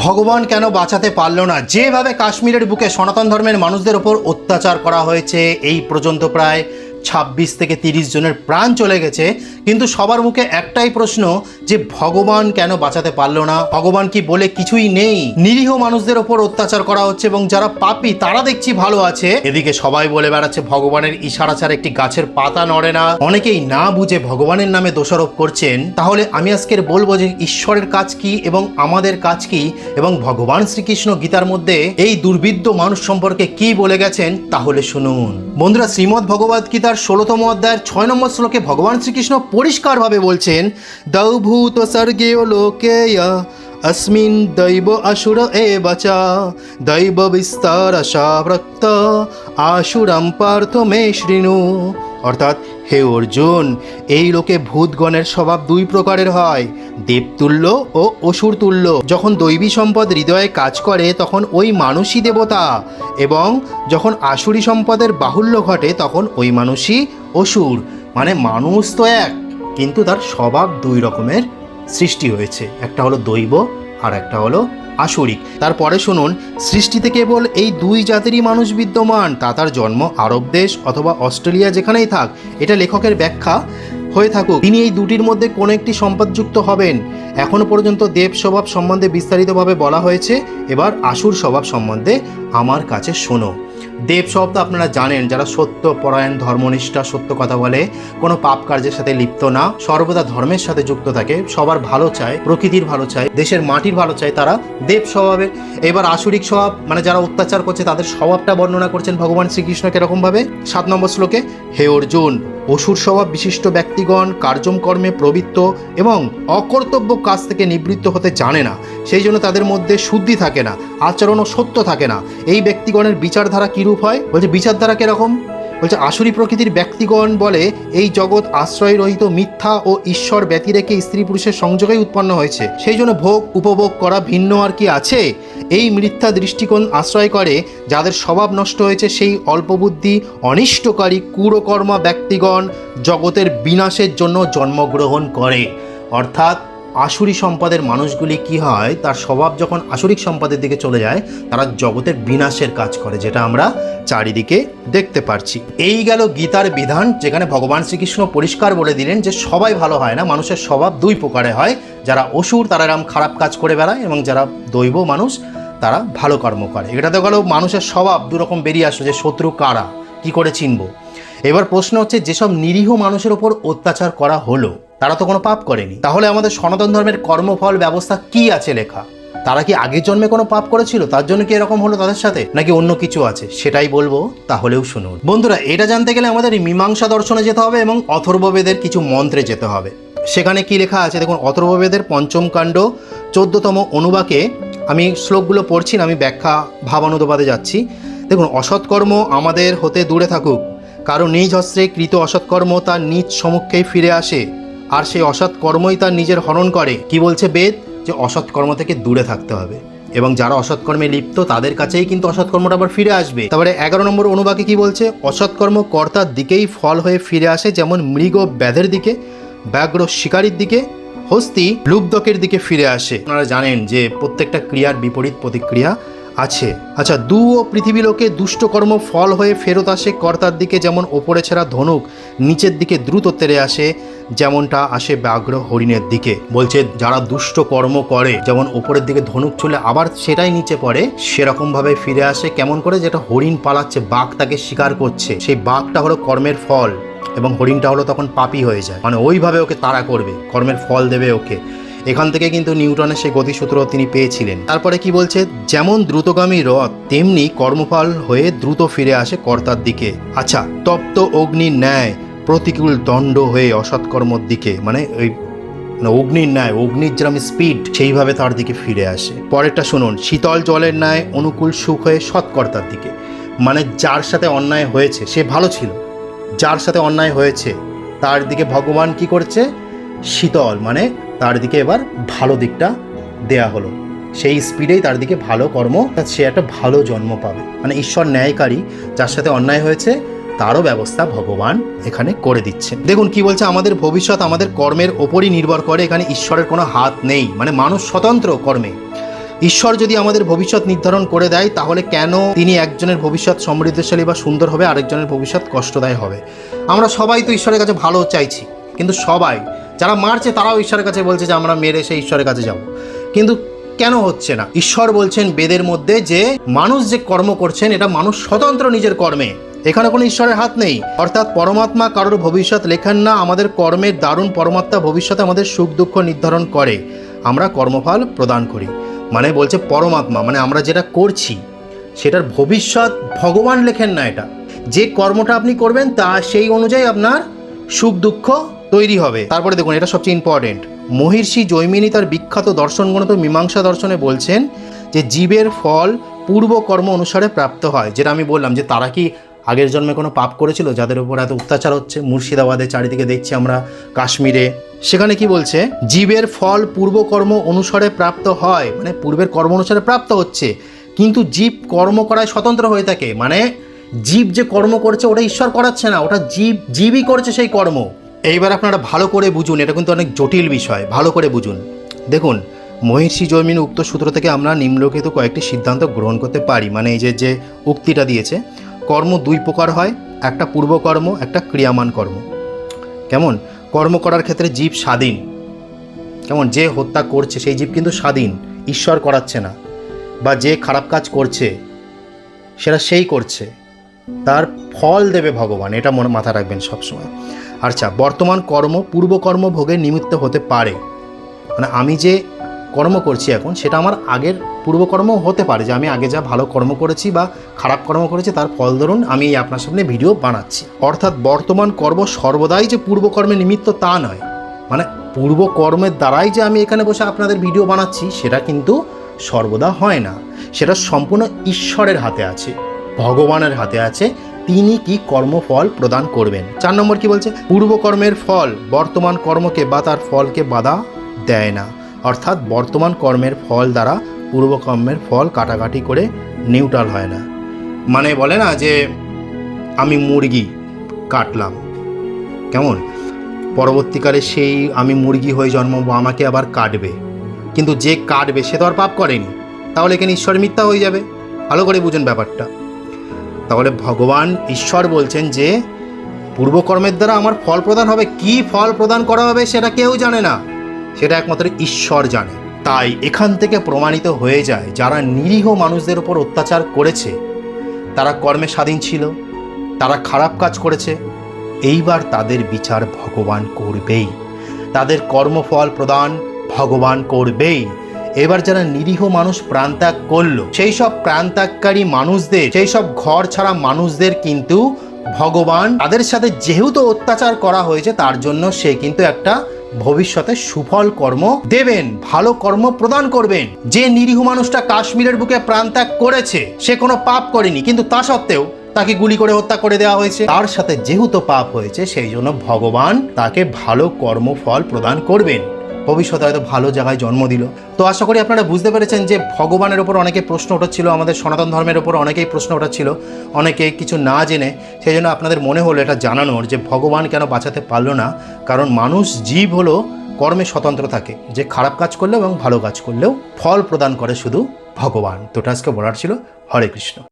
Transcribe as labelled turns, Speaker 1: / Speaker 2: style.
Speaker 1: ভগবান কেন বাঁচাতে পারল না? যেভাবে কাশ্মীরের বুকে সনাতন ধর্মের মানুষদের ওপর অত্যাচার করা হয়েছে, এই পর্যন্ত প্রায় 26 থেকে 30 জনের প্রাণ চলে গেছে, কিন্তু সবার মুখে একটাই প্রশ্ন যে ভগবান কেন বাঁচাতে পারলো না? ভগবান কি বলে কিছুই নেই? নিরীহ মানুষদের ওপর অত্যাচার করা হচ্ছে এবং যারা পাপী তারা দেখছি ভালো আছে। এদিকে সবাই বলে বেড়াচ্ছে ভগবানের ইশারা ছাড়া একটি গাছের পাতা নড়ে না। অনেকেই না বুঝে ভগবানের নামে দোষারোপ করছেন। তাহলে আমি আজকের বলবো যে ঈশ্বরের কাজ কি এবং আমাদের কাজ কি, এবং ভগবান শ্রীকৃষ্ণ গীতার মধ্যে এই দুর্বৃত্ত মানুষ সম্পর্কে কি বলে গেছেন, তাহলে শুনুন। বন্ধুরা, শ্রীমদ্ ভগবদ গীতার 16তম অধ্যায়ের 6 নম্বর শ্লোকে ভগবান শ্রীকৃষ্ণ পরিষ্কারভাবে বলছেন, দৌভূত স্বর্গেয় লোকেয় अस्मिन् दैव असुर एव च दैव विस्तारशा प्रक्त आसुरं पार्थ मे शृणु। অর্থাৎ হে অর্জুন, এই লোকে ভূতগণের স্বভাব দুই প্রকারের হয়, দেবতুল্য ও অসুর তুল্য। যখন দৈবী সম্পদ হৃদয়ে কাজ করে তখন ওই মানুষই দেবতা, এবং যখন আসুরি সম্পদের বাহুল্য ঘটে তখন ওই মানুষই অসুর। মানে মানুষ তো এক, কিন্তু তার স্বভাব দুই রকমের সৃষ্টি হয়েছে, একটা হলো দৈব আর একটা হলো আসুরিক। তারপরে শুনুন, সৃষ্টিতে কেবল এই দুই জাতিরই মানুষ বিদ্যমান, তা তার জন্ম আরব দেশ অথবা অস্ট্রেলিয়া যেখানেই থাক, এটা লেখকের ব্যাখ্যা হয়ে থাকুক, তিনি এই দুটির মধ্যে কোনো একটি সম্পদযুক্ত হবেন। এখনো পর্যন্ত দেব স্বভাব সম্বন্ধে বিস্তারিতভাবে বলা হয়েছে, এবার আসুর স্বভাব সম্বন্ধে আমার কাছে শোনো। দেব শব্দ আপনারা জানেন, যারা সত্য পরায়ণ, ধর্মনিষ্ঠা, সত্য কথা বলে, কোনো পাপ কার্যের সাথে লিপ্ত না, সর্বদা ধর্মের সাথে যুক্ত থাকে, সবার ভালো চায়, প্রকৃতির ভালো চায়, দেশের মাটির ভালো চায়, তারা দেব স্বভাবের। এবার আসুরিক স্বভাব মানে যারা অত্যাচার করছে তাদের স্বভাবটা বর্ণনা করছেন ভগবান শ্রীকৃষ্ণ কিরকমভাবে 7 নম্বর শ্লোকে, হে অর্জুন, অসুর স্বভাব বিশিষ্ট ব্যক্তিগণ কার্যম কর্মে প্রবৃত্ত এবং অকর্তব্য কাজ থেকে নিবৃত্ত হতে জানে না, সেই জন্য তাদের মধ্যে শুদ্ধি থাকে না, আচরণ ও সত্য থাকে না। এই ব্যক্তিগণের বিচারধারা কিরূপ হয়? বলছে বিচারধারা কিরকম? বলছে আসুরি প্রকৃতির ব্যক্তিগণ বলে এই জগৎ আশ্রয় রহিত মিথ্যা ও ঈশ্বর ব্যতি রেখে স্ত্রী পুরুষের সংযোগেই উৎপন্ন হয়েছে, সেই জন্য ভোগ উপভোগ করা ভিন্ন আর কি আছে। এই মিথ্যা দৃষ্টিকোণ আশ্রয় করে যাদের স্বভাব নষ্ট হয়েছে সেই অল্পবুদ্ধি অনিষ্টকারী কুরকর্মা ব্যক্তিগণ জগতের বিনাশের জন্য জন্মগ্রহণ করে। অর্থাৎ আসুরি সম্পদের মানুষগুলি কি হয়, তার স্বভাব যখন আসুরিক সম্পদের দিকে চলে যায় তারা জগতের বিনাশের কাজ করে, যেটা আমরা চারিদিকে দেখতে পারছি। এই গেল গীতার বিধান, যেখানে ভগবান শ্রীকৃষ্ণ পরিষ্কার বলে দিলেন যে সবাই ভালো হয় না, মানুষের স্বভাব দুই প্রকারে হয়, যারা অসুর তারা এরকম খারাপ কাজ করে বেড়ায়, এবং যারা দৈব মানুষ তারা ভালো কর্ম করে। এটা তো গেল মানুষের স্বভাব দুরকম বেরিয়ে আসলো, যে শত্রু কারা, কি করে চিনব। এবার প্রশ্ন হচ্ছে, যেসব নিরীহ মানুষের ওপর অত্যাচার করা হলো তারা তো কোনো পাপ করেনি, তাহলে আমাদের সনাতন ধর্মের কর্মফল ব্যবস্থা কি আছে লেখা? তারা কি আগের জন্মে কোনো পাপ করেছিল, তার জন্য কি এরকম হলো তাদের সাথে, নাকি অন্য কিছু আছে? সেটাই বলবো, তাহলেও শুনুন। বন্ধুরা, এটা জানতে গেলে আমাদের মীমাংসা দর্শনে যেতে হবে এবং অথর্ববেদের কিছু মন্ত্রে যেতে হবে। সেখানে কি লেখা আছে দেখুন, অথর্ববেদের 5ম কাণ্ড 14তম অনুবাকে আমি শ্লোকগুলো পড়ছি না, আমি ব্যাখ্যা ভাবানুবাদে যাচ্ছি। দেখুন, অসৎকর্ম আমাদের হতে দূরে থাকুক, কারণ নিজ হস্তে কৃত অসৎকর্ম তার নিজ সম্মুখেই ফিরে আসে, আর সেই অসৎ কর্মই তার নিজের হরণ করে। কি বলছে বেদ? যে অসৎ কর্ম থেকে দূরে থাকতে হবে, এবং যারা অসৎকর্মে লিপ্ত তাদের কাছেই কিন্তু অসৎকর্মটা আবার ফিরে আসবে। তারপরে 11 নম্বর অনুবাকে কি বলছে? অসৎকর্ম কর্তার দিকেই ফল হয়ে ফিরে আসে, যেমন মৃগ ব্যাধের দিকে, ব্যাঘ্র শিকারীর দিকে, হস্তি লুব্ধকের দিকে ফিরে আসে। আপনারা জানেন যে প্রত্যেকটা ক্রিয়ার বিপরীত প্রতিক্রিয়া আছে। আচ্ছা, দু ও পৃথিবী লোকে দুষ্ট কর্ম ফল হয়ে ফেরত আসে কর্তার দিকে, যেমন ওপরে ছেঁড়া ধনুক নিচের দিকে দ্রুত তেড়ে আসে, যেমনটা আসে ব্যাঘ্র হরিণের দিকে। বলছে যারা দুষ্ট কর্ম করে, যেমন ওপরের দিকে ধনুক চলে আবার সেটাই নিচে পড়ে, সেরকম ভাবে ফিরে আসে। কেমন করে? যেটা হরিণ পালাচ্ছে, বাঘ তাকে শিকার করছে, সেই বাঘটা হলো কর্মের ফল, এবং হরিণটা হলো তখন পাপী হয়ে যায়, মানে ওইভাবে ওকে তাড়া করবে, কর্মের ফল দেবে ওকে। এখান থেকে কিন্তু নিউটনের সেই গতিসূত্র তিনি পেয়েছিলেন। তারপরে কি বলছে? যেমন দ্রুতগামী রথ তেমনি কর্মফল হয়ে দ্রুত ফিরে আসে কর্তার দিকে। আচ্ছা, তপ্ত অগ্নির ন্যায় প্রতিকূল দণ্ড হয়ে অসৎকর্মর দিকে, মানে ওই অগ্নির ন্যায়, অগ্নির যেরকম স্পিড সেইভাবে তার দিকে ফিরে আসে। পরেরটা শুনুন, শীতল জলের ন্যায় অনুকূল সুখ হয়ে সৎকর্তার দিকে। মানে যার সাথে অন্যায় হয়েছে সে ভালো ছিল, যার সাথে অন্যায় হয়েছে তার দিকে ভগবান কি করছে? শীতল, মানে তার দিকে এবার ভালো দিকটা দেয়া হলো, সেই স্পিডেই তার দিকে ভালো কর্ম, সে একটা ভালো জন্ম পাবে। মানে ঈশ্বর ন্যায়কারী, যার সাথে অন্যায় হয়েছে তারও ব্যবস্থা ভগবান এখানে করে দিচ্ছেন। দেখুন কি বলছে, আমাদের ভবিষ্যৎ আমাদের কর্মের ওপরই নির্ভর করে, এখানে ঈশ্বরের কোনো হাত নেই, মানে মানুষ স্বতন্ত্র কর্মে। ঈশ্বর যদি আমাদের ভবিষ্যৎ নির্ধারণ করে দেয়, তাহলে কেন তিনি একজনের ভবিষ্যৎ সমৃদ্ধশালী বা সুন্দর হবে, আরেকজনের ভবিষ্যৎ কষ্টদায়ী হবে? আমরা সবাই তো ঈশ্বরের কাছে ভালো চাইছি, কিন্তু সবাই যারা মারছে তারাও ঈশ্বরের কাছে বলছে যে আমরা মেরে সেই ঈশ্বরের কাছে যাব, কিন্তু কেন হচ্ছে না? ঈশ্বর বলছেন বেদের মধ্যে যে মানুষ যে কর্ম করছেন এটা মানুষ স্বতন্ত্র নিজের কর্মে, এখানে কোনো ঈশ্বরের হাত নেই। অর্থাৎ পরমাত্মা কারোর ভবিষ্যৎ লেখেন না, আমাদের কর্মের দারুণ পরমাত্মা ভবিষ্যতে আমাদের সুখ দুঃখ নির্ধারণ করে, আমরা কর্মফল প্রদান করি। মানে বলছে পরমাত্মা, মানে আমরা যেটা করছি সেটার ভবিষ্যৎ ভগবান লেখেন না, এটা যে কর্মটা আপনি করবেন তা সেই অনুযায়ী আপনার সুখ দুঃখ তৈরি হবে। তারপরে দেখুন, এটা সবচেয়ে ইম্পর্টেন্ট, মহর্ষি জৈমিনী তার বিখ্যাত দর্শনগ্রন্থ মীমাংসা দর্শনে বলছেন যে জীবের ফল পূর্বকর্ম অনুসারে প্রাপ্ত হয়। যেটা আমি বললাম যে তারা কি আগের জন্মে কোনো পাপ করেছিল যাদের উপর এত অত্যাচার হচ্ছে? মুর্শিদাবাদে চারিদিকে দেখছি আমরা, কাশ্মীরে, সেখানে কি বলছে? জীবের ফল পূর্বকর্ম অনুসারে প্রাপ্ত হয়, মানে পূর্বের কর্ম অনুসারে প্রাপ্ত হচ্ছে, কিন্তু জীব কর্ম করায় স্বতন্ত্র হয়ে থাকে। মানে জীব যে কর্ম করছে ওটা ঈশ্বর করাচ্ছে না, ওটা জীবই করছে সেই কর্ম। এইবার আপনারা ভালো করে বুঝুন, এটা কিন্তু অনেক জটিল বিষয়, ভালো করে বুঝুন। দেখুন, মহর্ষি জৈমিনী উক্ত সূত্র থেকে আমরা নিম্নলিখিত কয়েকটি সিদ্ধান্ত গ্রহণ করতে পারি। মানে এই যে উক্তিটা দিয়েছে, কর্ম দুই প্রকার হয়, একটা পূর্বকর্ম, একটা ক্রিয়ামান কর্ম। কেমন? কর্ম করার ক্ষেত্রে জীব স্বাধীন, কেমন? যে হত্যা করছে সেই জীব কিন্তু স্বাধীন, ঈশ্বর করাচ্ছে না। বা যে খারাপ কাজ করছে সেটা সেই করছে, তার ফল দেবে ভগবান, এটা মনে মাথায় রাখবেন সবসময়। আচ্ছা, বর্তমান কর্ম পূর্বকর্ম ভোগের নিমিত্ত হতে পারে, মানে আমি যে কর্ম করছি এখন সেটা আমার আগের পূর্বকর্ম হতে পারে, যে আমি আগে যা ভালো কর্ম করেছি বা খারাপ কর্ম করেছি তার ফল ধরুন আমি এই আপনার সামনে ভিডিও বানাচ্ছি। অর্থাৎ বর্তমান কর্ম সর্বদাই যে পূর্বকর্মের নিমিত্ত তা নয়, মানে পূর্বকর্মের দ্বারাই যে আমি এখানে বসে আপনাদের ভিডিও বানাচ্ছি সেটা কিন্তু সর্বদা হয় না, সেটা সম্পূর্ণ ঈশ্বরের হাতে আছে, ভগবানের হাতে আছে, তিনি কি কর্মফল প্রদান করবেন। 4 নম্বর কি বলছে? পূর্বকর্মের ফল বর্তমান কর্মকে বা তার ফলকে বাধা দেয় না। অর্থাৎ বর্তমান কর্মের ফল দ্বারা পূর্বকর্মের ফল কাটাকাটি করে নিউট্রাল হয় না। মানে বলে না যে আমি মুরগি কাটলাম, কেমন? পরবর্তীকালে সেই আমি মুরগি হয়ে জন্মাবো, আমাকে আবার কাটবে, কিন্তু যে কাটবে সে তো আর পাপ করেনি, তাহলে এখানে ঈশ্বর মিথ্যা হয়ে যাবে। ভালো করে বুঝুন ব্যাপারটা। তাহলে ভগবান ঈশ্বর বলছেন যে পূর্বকর্মের দ্বারা আমার ফল প্রদান হবে, কি ফল প্রদান করা হবে সেটা কেউ জানে না, সেটা একমাত্র ঈশ্বর জানে। তাই এখান থেকে প্রমাণিত হয়ে যায় যারা নিরীহ মানুষদের উপর অত্যাচার করেছে তারা কর্মে স্বাধীন ছিল, তারা খারাপ কাজ করেছে, এইবার তাদের বিচার ভগবান করবেই, তাদের কর্মফল প্রদান ভগবান করবেই। এবার যারা নিরীহ মানুষ প্রাণত্যাগ করলো, সেই সব প্রাণত্যাগকারী মানুষদের, সেই সব ঘর ছাড়া মানুষদের কিন্তু ভগবান তাদের সাথে যেহেতু অত্যাচার করা হয়েছে তার জন্য সে কিন্তু একটা ভবিষ্যতে সুফল কর্ম দেবেন, ভালো কর্ম প্রদান করবেন। যে নিরীহ মানুষটা কাশ্মীরের বুকে প্রাণত্যাগ করেছে সে কোনো পাপ করেনি, কিন্তু তা সত্ত্বেও তাকে গুলি করে হত্যা করে দেওয়া হয়েছে, তার সাথে যেহেতু পাপ হয়েছে সেই জন্য ভগবান তাকে ভালো কর্মফল প্রদান করবেন, ভবিষ্যতে হয়তো ভালো জায়গায় জন্ম দিল। তো আশা করি আপনারা বুঝতে পেরেছেন যে ভগবানের ওপর অনেকে প্রশ্ন ওঠাচ্ছিল, আমাদের সনাতন ধর্মের ওপর অনেকেই প্রশ্ন ওঠাচ্ছিল, অনেকে কিছু না জেনে। সেই জন্য আপনাদের মনে হলো এটা জানানোর যে ভগবান কেন বাঁচাতে পারলো না, কারণ মানুষ জীব হলো কর্মে স্বতন্ত্র থাকে, যে খারাপ কাজ করলেও এবং ভালো কাজ করলেও ফল প্রদান করে শুধু ভগবান। তো আজকে বলার ছিল। হরে কৃষ্ণ।